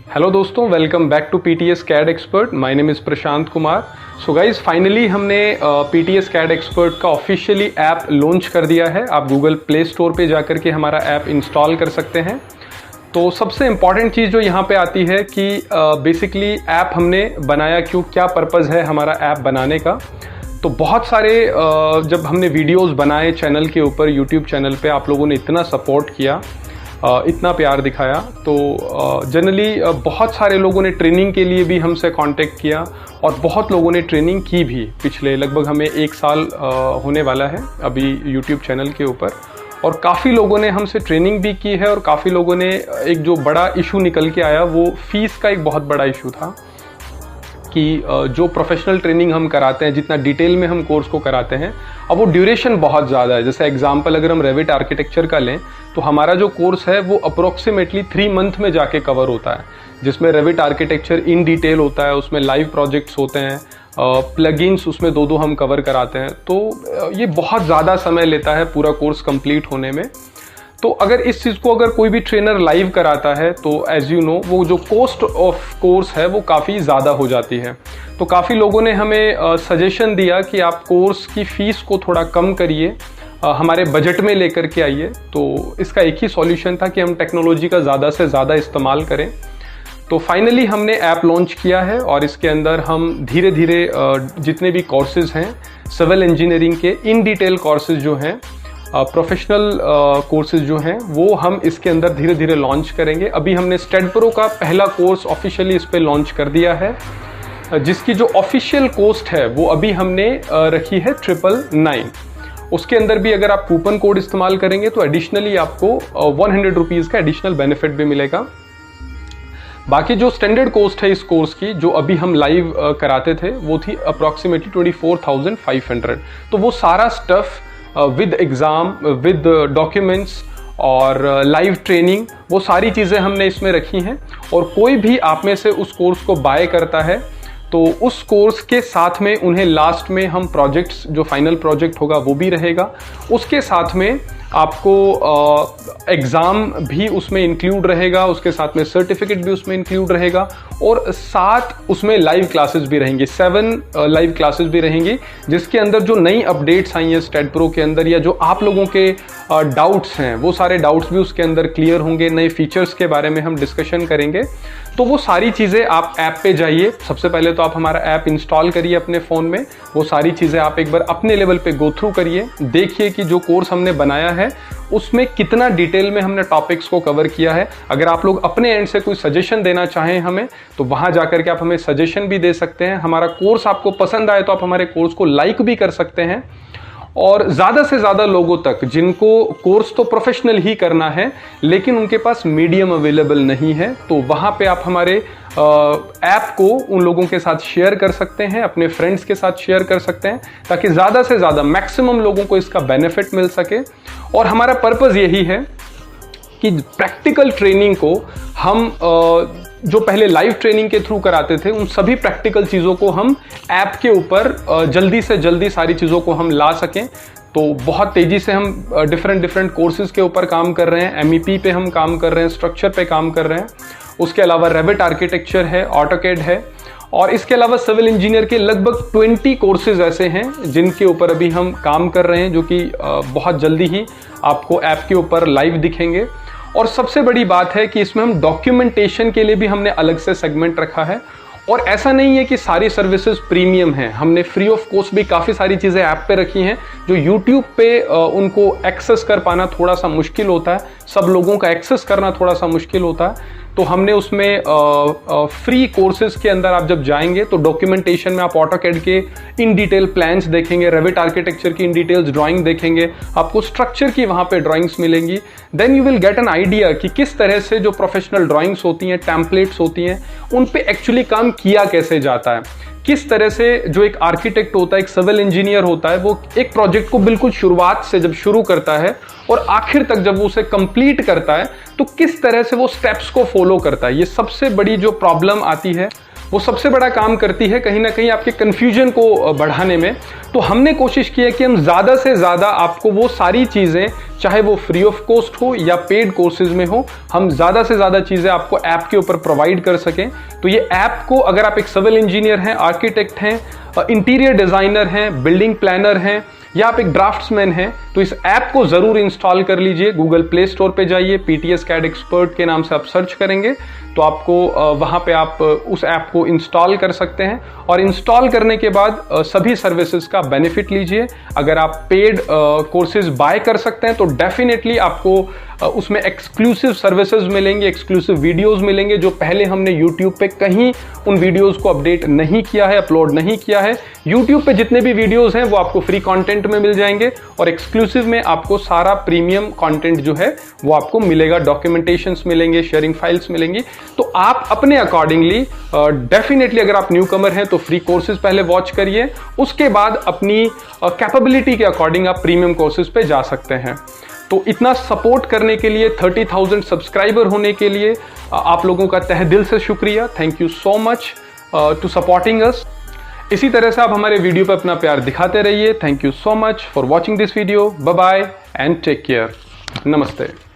Hello दोस्तों, welcome back to PTS CAD expert. My name is Prashant Kumar. So guys, finally हमने PTS CAD expert का officially app launch कर दिया है। आप गूगल प्ले स्टोर पे जाकर के हमारा ऐप इंस्टॉल कर सकते हैं। तो सबसे इम्पॉर्टेंट चीज़ जो यहाँ पे आती है कि बेसिकली ऐप हमने बनाया क्यों, क्या पर्पज़ है हमारा ऐप बनाने का। तो बहुत सारे जब हमने वीडियोस बनाए चैनल के ऊपर, यूट्यूब चैनल पे, आप लोगों ने इतना सपोर्ट किया, इतना प्यार दिखाया, तो जनरली बहुत सारे लोगों ने ट्रेनिंग के लिए भी हमसे कांटेक्ट किया और बहुत लोगों ने ट्रेनिंग की भी। पिछले लगभग हमें 1 साल होने वाला है अभी यूट्यूब चैनल के ऊपर, और काफ़ी लोगों ने हमसे ट्रेनिंग भी की है। और काफ़ी लोगों ने, एक जो बड़ा इशू निकल के आया वो फीस का एक बहुत बड़ा इशू था कि जो प्रोफेशनल ट्रेनिंग हम कराते हैं, जितना डिटेल में हम कोर्स को कराते हैं, अब वो ड्यूरेशन बहुत ज़्यादा है। जैसे एग्जांपल अगर हम रेविट आर्किटेक्चर का लें तो हमारा जो कोर्स है वो अप्रोक्सीमेटली 3 मंथ में जाके कवर होता है, जिसमें रेविट आर्किटेक्चर इन डिटेल होता है, उसमें लाइव प्रोजेक्ट्स होते हैं, प्लगइन्स उसमें 2 हम कवर कराते हैं। तो ये बहुत ज़्यादा समय लेता है पूरा कोर्स कंप्लीट होने में। तो अगर इस चीज़ को अगर कोई भी ट्रेनर लाइव कराता है तो एज यू नो वो जो कॉस्ट ऑफ कोर्स है वो काफ़ी ज़्यादा हो जाती है। तो काफ़ी लोगों ने हमें सजेशन दिया कि आप कोर्स की फ़ीस को थोड़ा कम करिए, हमारे बजट में लेकर के आइए। तो इसका एक ही सॉल्यूशन था कि हम टेक्नोलॉजी का ज़्यादा से ज़्यादा इस्तेमाल करें। तो फाइनली हमने ऐप लॉन्च किया है और इसके अंदर हम धीरे धीरे जितने भी कोर्सेज़ हैं सिविल इंजीनियरिंग के, इन डिटेल कोर्सेज़ जो हैं, प्रोफेशनल कोर्सेज जो हैं, वो हम इसके अंदर धीरे धीरे लॉन्च करेंगे। अभी हमने स्टेड प्रो का पहला कोर्स ऑफिशियली इस पे लॉन्च कर दिया है, जिसकी जो ऑफिशियल कॉस्ट है वो अभी हमने रखी है 999। उसके अंदर भी अगर आप कूपन कोड इस्तेमाल करेंगे तो एडिशनली आपको 100 रुपीज़ का एडिशनल बेनिफिट भी मिलेगा। बाकी जो स्टैंडर्ड कॉस्ट है इस कोर्स की, जो अभी हम लाइव कराते थे, वो थी अप्रॉक्सीमेटली 24,500। तो वो सारा stuff with exam, with documents और लाइव ट्रेनिंग, वो सारी चीज़ें हमने इसमें रखी हैं। और कोई भी आप में से उस कोर्स को बाय करता है तो उस कोर्स के साथ में उन्हें लास्ट में हम प्रोजेक्ट्स, जो फाइनल प्रोजेक्ट होगा वो भी रहेगा। उसके साथ में आपको एग्ज़ाम भी उसमें इंक्लूड रहेगा, उसके साथ में सर्टिफिकेट भी उसमें इंक्लूड रहेगा, और साथ उसमें लाइव क्लासेस भी रहेंगी। 7 लाइव क्लासेस भी रहेंगी, जिसके अंदर जो नई अपडेट्स आई हैं स्टेड प्रो के अंदर, या जो आप लोगों के डाउट्स हैं, वो सारे डाउट्स भी उसके अंदर क्लियर होंगे। नए फीचर्स के बारे में हम डिस्कशन करेंगे। तो वो सारी चीज़ें आप ऐप पे जाइए, सबसे पहले तो आप हमारा ऐप इंस्टॉल करिए अपने फ़ोन में। वो सारी चीज़ें आप एक बार अपने लेवल पे गो थ्रू करिए, देखिए कि जो कोर्स हमने बनाया है उसमें कितना डिटेल में हमने टॉपिक्स को कवर किया है। अगर आप लोग अपने एंड से कोई सजेशन देना चाहें हमें, तो वहाँ जाकर के आप हमें सजेशन भी दे सकते हैं। हमारा कोर्स आपको पसंद आए तो आप हमारे कोर्स को लाइक भी कर सकते हैं। और ज़्यादा से ज़्यादा लोगों तक जिनको कोर्स तो प्रोफेशनल ही करना है लेकिन उनके पास मीडियम अवेलेबल नहीं है, तो वहाँ पे आप हमारे ऐप को उन लोगों के साथ शेयर कर सकते हैं, अपने फ्रेंड्स के साथ शेयर कर सकते हैं, ताकि ज़्यादा से ज़्यादा मैक्सिमम लोगों को इसका बेनिफिट मिल सके। और हमारा पर्पज़ यही है कि प्रैक्टिकल ट्रेनिंग को हम जो पहले लाइव ट्रेनिंग के थ्रू कराते थे, उन सभी प्रैक्टिकल चीज़ों को हम ऐप के ऊपर जल्दी से जल्दी सारी चीज़ों को हम ला सकें। तो बहुत तेज़ी से हम डिफरेंट कोर्सेज़ के ऊपर काम कर रहे हैं। MEP पे हम काम कर रहे हैं, स्ट्रक्चर पे काम कर रहे हैं। उसके अलावा रेविट आर्किटेक्चर है, ऑटोकैड है, और इसके अलावा सिविल इंजीनियर के लगभग 20 कोर्सेज़ ऐसे हैं जिनके ऊपर अभी हम काम कर रहे हैं, जो कि बहुत जल्दी ही आपको ऐप के ऊपर लाइव दिखेंगे। और सबसे बड़ी बात है कि इसमें हम डॉक्यूमेंटेशन के लिए भी हमने अलग से सेगमेंट रखा है। और ऐसा नहीं है कि सारी सर्विसेज प्रीमियम हैं, हमने फ्री ऑफ कॉस्ट भी काफ़ी सारी चीज़ें ऐप पे रखी हैं जो यूट्यूब पे उनको एक्सेस कर पाना थोड़ा सा मुश्किल होता है, सब लोगों का एक्सेस करना थोड़ा सा मुश्किल होता है। तो हमने उसमें फ्री कोर्सेज के अंदर आप जब जाएंगे तो डॉक्यूमेंटेशन में आप ऑटोकैड के इन डिटेल प्लान्स देखेंगे, रेविट आर्किटेक्चर की इन डिटेल्स ड्राइंग देखेंगे, आपको स्ट्रक्चर की वहाँ पे ड्राइंग्स मिलेंगी। Then you will get an idea कि किस तरह से जो प्रोफेशनल ड्राइंग्स होती हैं, टेम्पलेट्स होती हैं, उन पे एक्चुअली काम किया कैसे जाता है। किस तरह से जो एक आर्किटेक्ट होता है, एक सिविल इंजीनियर होता है, वो एक प्रोजेक्ट को बिल्कुल शुरुआत से जब शुरू करता है और आखिर तक जब वो उसे कंप्लीट करता है, तो किस तरह से वो स्टेप्स को फॉलो करता है। ये सबसे बड़ी जो प्रॉब्लम आती है वो सबसे बड़ा काम करती है कहीं ना कहीं आपके कन्फ्यूजन को बढ़ाने में। तो हमने कोशिश की है कि हम ज़्यादा से ज़्यादा आपको वो सारी चीज़ें, चाहे वो फ्री ऑफ कॉस्ट हो या पेड कोर्सेज में हो, हम ज़्यादा से ज़्यादा चीज़ें आपको ऐप के ऊपर प्रोवाइड कर सकें। तो ये ऐप को अगर आप एक सिविल इंजीनियर हैं, आर्किटेक्ट हैं, इंटीरियर डिज़ाइनर हैं, बिल्डिंग प्लानर हैं, या आप एक ड्राफ्ट्समैन हैं, तो इस ऐप को ज़रूर इंस्टॉल कर लीजिए। गूगल प्ले स्टोर पे जाइए, PTS CAD एक्सपर्ट के नाम से आप सर्च करेंगे तो आपको वहाँ पे आप उस ऐप को इंस्टॉल कर सकते हैं। और इंस्टॉल करने के बाद सभी सर्विसेज का बेनिफिट लीजिए। अगर आप पेड कोर्सेज बाय कर सकते हैं तो डेफिनेटली आपको उसमें एक्सक्लूसिव सर्विसेज मिलेंगे, एक्सक्लूसिव वीडियोस मिलेंगे जो पहले हमने यूट्यूब पे कहीं उन वीडियोस को अपडेट नहीं किया है, अपलोड नहीं किया है। यूट्यूब पे जितने भी वीडियोस हैं वो आपको फ्री कंटेंट में मिल जाएंगे और एक्सक्लूसिव में आपको सारा प्रीमियम कंटेंट जो है वो आपको मिलेगा, डॉक्यूमेंटेशंस मिलेंगे, शेयरिंग फाइल्स मिलेंगी। तो आप अपने अकॉर्डिंगली डेफिनेटली अगर आप न्यू कमर हैं तो फ्री कोर्सेज पहले वॉच करिए, उसके बाद अपनी कैपेबिलिटी के अकॉर्डिंग आप प्रीमियम कोर्सेज पे जा सकते हैं। तो इतना सपोर्ट करने के लिए, 30,000 सब्सक्राइबर होने के लिए आप लोगों का तहे दिल से शुक्रिया। Thank you so much to supporting us. इसी तरह से आप हमारे वीडियो पर अपना प्यार दिखाते रहिए। Thank you so much for watching this video. Bye bye and take care. नमस्ते।